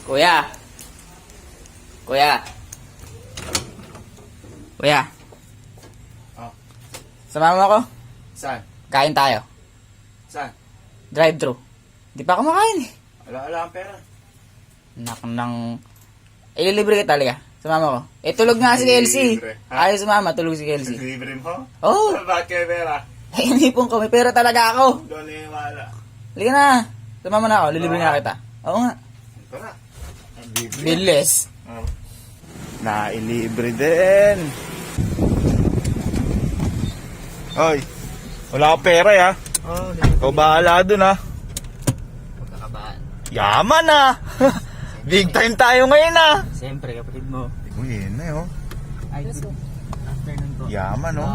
Kuya. Kuya. Kuya. Oh. Samahan mo ako? Saan? Kain tayo. Saan? Drive-thru. Di pa ako makain eh. Wala ang pera. Nak ng... Ililibre ka talaga. Sumama ko. Eh, tulog nga si Kelsey. Libre, ha? Ayaw sumama, tulog si Kelsey. Libre mo? Oo. Bakit kayo pera? Eh, inipon ko. May pera talaga ako. Doon wala. Halika na. Sumama na ako. Lilibre nga kita. Oo nga. Tara. Bilis. Oh. Nailibre din. Hoy, wala akong pera ya. Oo, Ikaw bahala dun ha. Pagkakabahan. Yaman ha. Big time tayo ngayon ha. Siyempre, kapatid mo. Uy, yun na yun. Ay, good afternoon po. Yaman oh.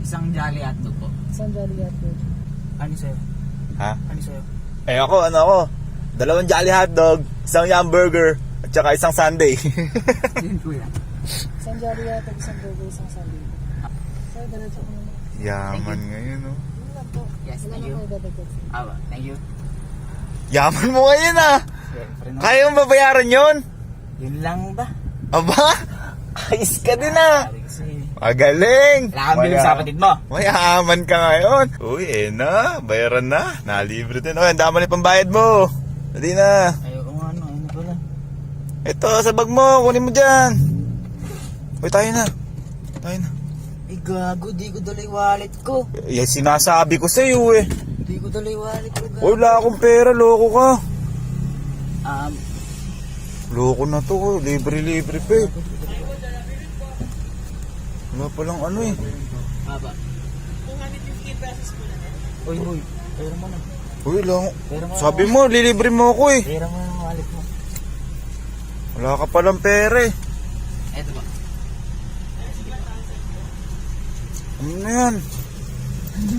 Isang jolly hotdog po. Isang jolly hotdog. Ano sa'yo? Ha? Ano sa'yo? Eh ano ako? 2 Jolly Hotdog, 1 Yum Burger, at saka 1 Sundae. Yun, kuya. Isang jolly hotdog, isang burger, isang sundae. Sir, diretso ko naman. Yaman ngayon oh. Yun lang po. Yes, Wala thank na you. kayo dadagdag. Thank you. Yaman mo ngayon ah. Siyempre na. Kaya mo babayaran yun? Yun lang ba? Aba, ayos ka din ah. Sabi kasi, Magaling. wala kang bilhin sa kapatid mo. Mayaman ka ngayon. Uy, na, bayaran na. Nalibre din. Uy, ang dami na pambayad mo. Dali na. Ayoko nga ano pala. Ito, sa bag mo, kunin mo dyan. Uy, tayo na. Tayo na. Eh gago, di ko dala yung wallet ko. Yan sinasabi ko sa iyo eh. Di ko dala yung wallet ko, gago. Wala akong pera, loko ka. Um, Loko na to, libre-libre pa eh. Wala palang ano eh. Baba. Uy, boy. Pera mo na. Uy, lang. Pera mo na. Sabi mo, lilibre mo ako eh. Pera mo na ng wallet mo. Wala ka palang pera eh. Eto ba? Ano na yan?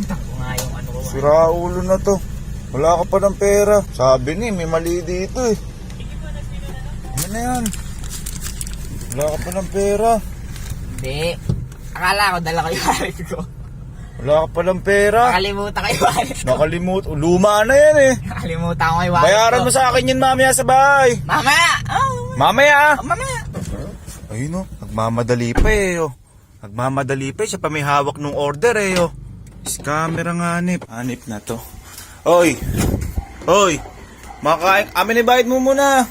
Takbo nga yung ano ko. Sira ulo na to. Wala ka palang pera. Sabi ni, may mali dito eh. Ano na yan? Wala ka palang pera. Hindi. Akala ko dala ko yung wallet ko. Wala ka palang pera. Nakalimutan ko yung wallet ko. Nakalimut. Luma na yan eh. Nakalimutan ko yung wallet ko. Bayaran mo sa akin yun mamaya sa bahay. Mamaya! Oh, Mamaya. mamaya! Ayun oh, nagmamadali pa eh oh. Nagmamadali pa eh, siya pa may hawak nung order eh oh. Scammer ang hanip. Hanip na to. Oy! Oy! Makain, amin ibayad mo muna.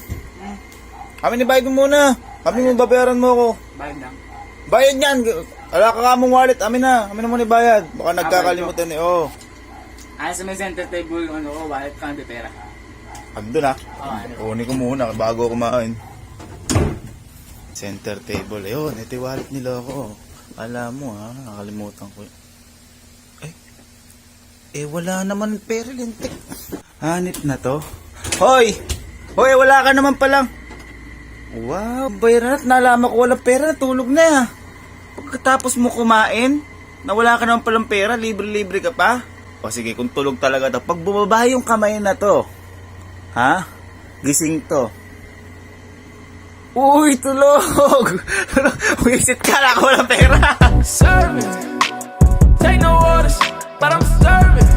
Amin ibayad mo muna. Kami mo babayaran mo ako. Bayad lang. Bayad yan. Wala ka kamong wallet. Amin na muna ibayad. Baka nagkakalimutan eh oh. Ay, sa may center table yung ano ko, wallet ka ng pera. Andun ah. Oo, ano. Kunin ko muna bago kumain. Center table. Ayun, ito yung wallet nila ako. Alam mo ha, nakalimutan ko. Wala naman pera lintik. Hanip na to. Hoy! Hoy, wala ka naman palang. Wow, bayaran at nalaman ko walang pera, natulog na. Pagkatapos mo kumain, na wala ka naman palang pera, libre-libre ka pa. O sige, kung tulog talaga to, pag bumaba yung kamay na to, ha? Gising to. Uy, tulog! Wisit ka na ako walang pera! Serving, take no orders, but I'm serving.